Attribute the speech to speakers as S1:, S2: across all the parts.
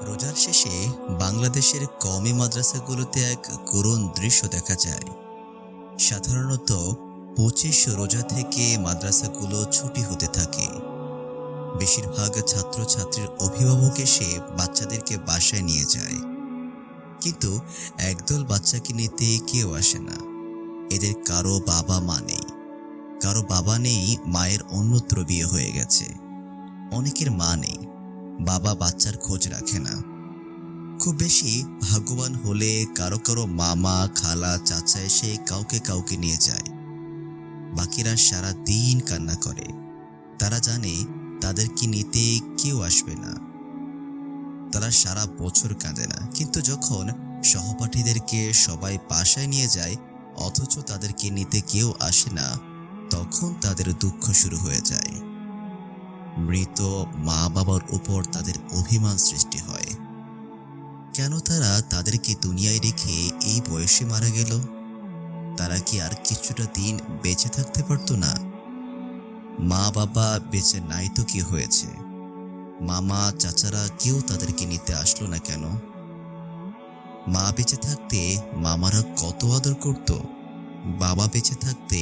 S1: রোজার শেষে বাংলাদেশের কওমি মাদ্রাসাগুলোতে এক করুণ দৃশ্য দেখা যায়। সাধারণত ২৫ রোজা থেকে মাদ্রাসাগুলো ছুটি হতে থাকে। বেশিরভাগ ছাত্রছাত্রীর অভিভাবক এসে বাচ্চাদেরকে বাসায় নিয়ে যায়, কিন্তু একদল বাচ্চাকে নিতে কেউ আসে না। এদের কারো বাবা মা নেই, কারো বাবা নেই, মায়ের অন্যত্র বিয়ে হয়ে গেছে। অনেকের মা নেই, বাবা বাচ্চার খোঁজ রাখে না। খুব বেশি ভাগ্যবান হলে কারো কারো মামা খালা চাচা এসে কাউকে কাউকে নিয়ে যায়। বাকিরা সারা দিন কান্না করে। তারা জানে তাদেরকে নিতে কেউ আসবে না। তারা সারা বছর কাঁদে না, কিন্তু যখন সহপাঠীদেরকে সবাই বাসায় নিয়ে যায় অথচ তাদেরকে নিতে কেউ আসে না, তখন তাদের দুঃখ শুরু হয়ে যায়। মৃত মা বাবার উপর তাদের অভিমান সৃষ্টি হয়। কেন তারা তাদেরকে দুনিয়ায় রেখে এই বয়সে মারা গেল? তারা কি আর কিছুটা দিন বেঁচে থাকতে পারতো না? মা বাবা বেঁচে নাই তো কি হয়েছে? মামা চাচারা কেউ তাদেরকে নিতে আসলো না কেন? মা বেঁচে থাকতে মামারা কত আদর করত, বাবা বেঁচে থাকতে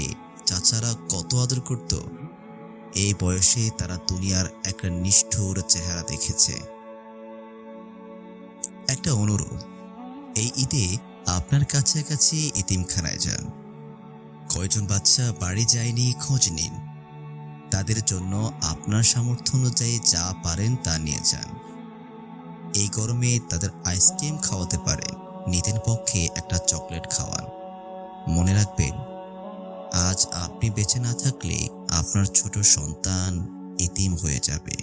S1: চাচারা কত আদর করত। এই বয়সে তারা দুনিয়ার একটা নিষ্ঠুর চেহারা দেখেছে। একটা অনুরোধ, এই ঈদে আপনার কাছাকাছি এতিমখানায় যান। কয়জন বাচ্চা বাড়ি যায়নি খোঁজ নিন। তাদের জন্য আপনার সামর্থ্য অনুযায়ী যা পারেন তা নিয়ে যান। এই গরমে তাদের আইসক্রিম খাওয়াতে পারেন, নিজের পক্ষে একটা চকলেট খাওয়ান। মনে রাখবেন, আজ আপনি বেঁচে না থাকলে আপনার ছোট সন্তান এতিম হয়ে যাবে।